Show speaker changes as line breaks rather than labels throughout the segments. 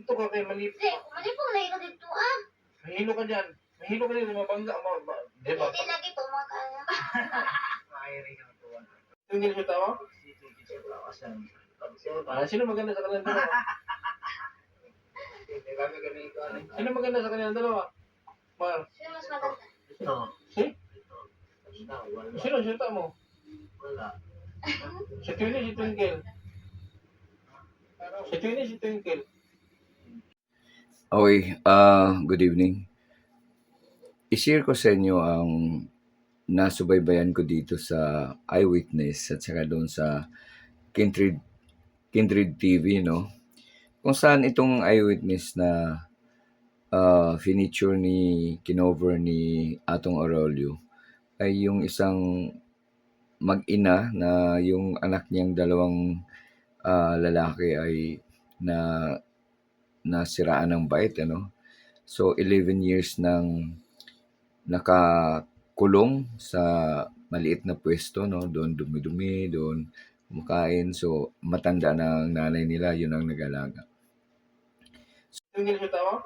Dito ka kay mali.
Mali po na ikaw dito ah.
Mahilo ka dyan. Mahilo ka dyan. Mabangga. Di ba?
Hindi lagi po makaya.
Maayari ka to.
Tingin siya tao? Sino maganda sa kanilang dalawa? Sino maganda sa kanilang dalawa? Mar.
Sino mas maganda?
Ito.
Si?
Wala.
Sino siya mo?
Wala.
Si Twinnie, si Twinkle. Si Twinnie, si Twinkle.
Okay, good evening. I-share ko sa inyo ang nasubaybayan ko dito sa Eyewitness at saka doon sa Kindred TV, no? Kung saan itong Eyewitness na finiture kinover ni Atong Aurelio ay yung isang mag-ina na yung anak niyang dalawang lalaki ay nasiraan ng bait, ano? So 11 years nang nakakulong sa maliit na pwesto, no? Doon dumi-dumi, doon kumakain. So matanda na ang nanay nila, yun ang nag-alaga.
Tingin siya tao?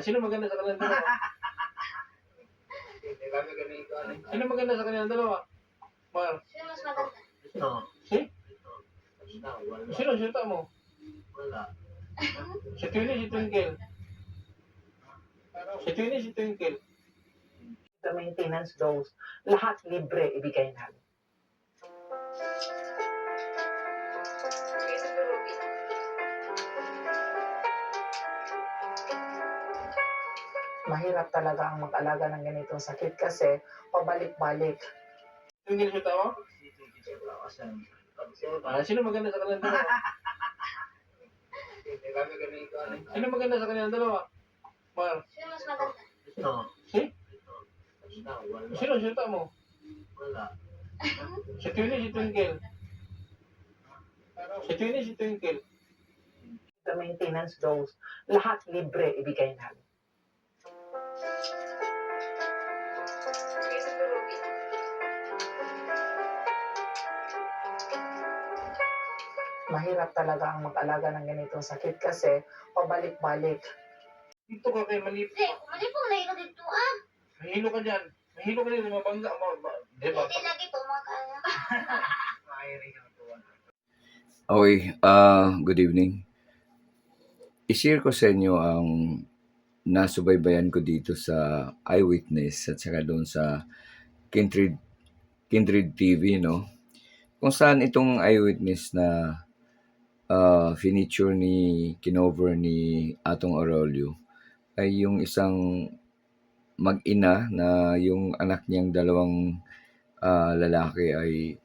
Sino maganda sa kanilang dalawa? Sino maganda sa kanilang dalawa? Mar.
Sino mas maganda?
Ito.
Si?
Wala.
Sino siya mo?
Wala.
Si Twinnie, si Twinkle. Si Twinnie, si Twinkle.
The maintenance those, lahat libre ibigay namin. Mahirap talaga ang mag-alaga ng ganitong sakit kasi pabalik-balik.
Tingin siya tao? Sino maganda sa kanilang dalawa? Sino maganda sa kanilang dalawa? Mar.
Sino mas maganda?
Ito.
Si?
Wala.
Sino siya mo?
Wala.
Si Twinnie, si Twinkle. Si Twinnie, si Twinkle.
The maintenance those, lahat libre ibigay namin. Mahirap talaga ang mag-alaga ng ganitong sakit kasi pabalik-balik.
Dito ka kay mali.
Mali po na ikaw dito ah.
Mahilo ka dyan. Mahilo ka dyan. Mabangga. Di ba?
Hindi lagi po makaya.
Maayari ka to.
Okay, good evening. I-share ko sa inyo ang nasubaybayan ko dito sa Eyewitness at saka doon sa Kindred TV, no? Kung saan itong Eyewitness na finiture kinover ni Atong Aurelio ay yung isang mag-ina na yung anak niyang dalawang lalaki ay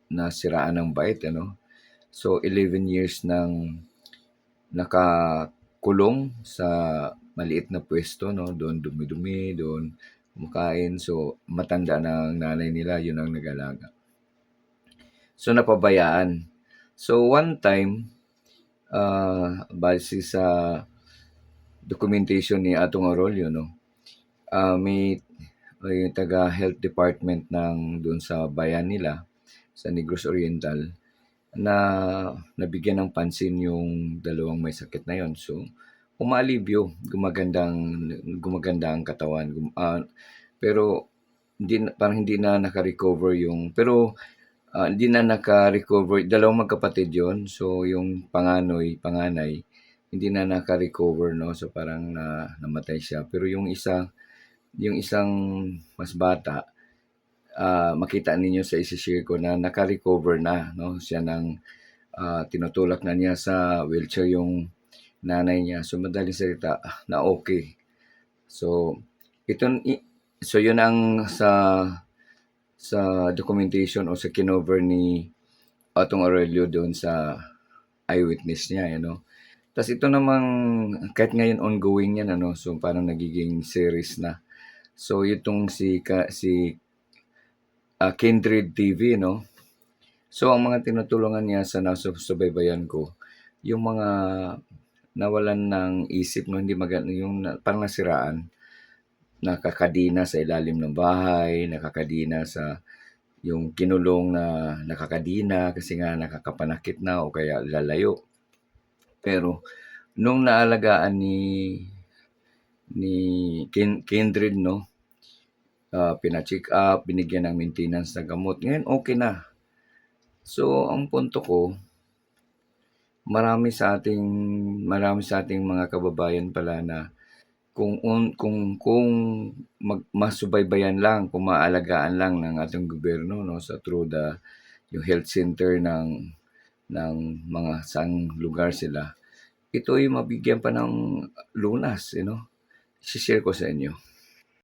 nasiraan ng bait, ano? So 11 years nang nakakulong sa maliit na pwesto, no? Doon dumi-dumi, doon kumakain. So matanda na ang nanay nila, yun ang nag-alaga. So napabayaan. So one time, base sa documentation ni Atong Aurelio, no? May taga health department ng doon sa bayan nila sa Negros Oriental na nabigyan ng pansin yung dalawang may sakit na yon. So umaalibyo, gumaganda ang katawan. Pero parang hindi na naka-recover pero hindi na naka-recover. Dalawang magkapatid yon. So yung panganay, hindi na naka-recover, no? So parang namatay siya. Pero yung isang mas bata, makita ninyo sa isi-share ko na naka-recover na, no? Siya nang tinutulak na niya sa wheelchair yung nanay niya. So madaling salita na okay. So yun ang sa documentation o sa kinover ni Atong Aurelio doon sa Eyewitness niya, Tapos ito namang, kahit ngayon ongoing yan, so parang nagiging series na. So itong si Kindred TV, So ang mga tinutulungan niya sa nasubaybayan ko, yung mga nawalan ng isip, hindi maganda, yung parang nasiraan, nakakadina sa ilalim ng bahay, nakakadina sa yung kinulong na nakakadina kasi nga nakakapanakit na o kaya lalayo. Pero nung naalagaan ni Kindred, no, pina-check up, binigyan ng maintenance na gamot. Ngayon okay na. So ang punto ko, marami sa ating mga kababayan pala na kung masubaybayan lang, kung maalagaan lang ng ating gobyerno, no, sa through yung health center ng mga saang lugar sila, ito ay mabigyan pa ng lunas, share ko sa inyo.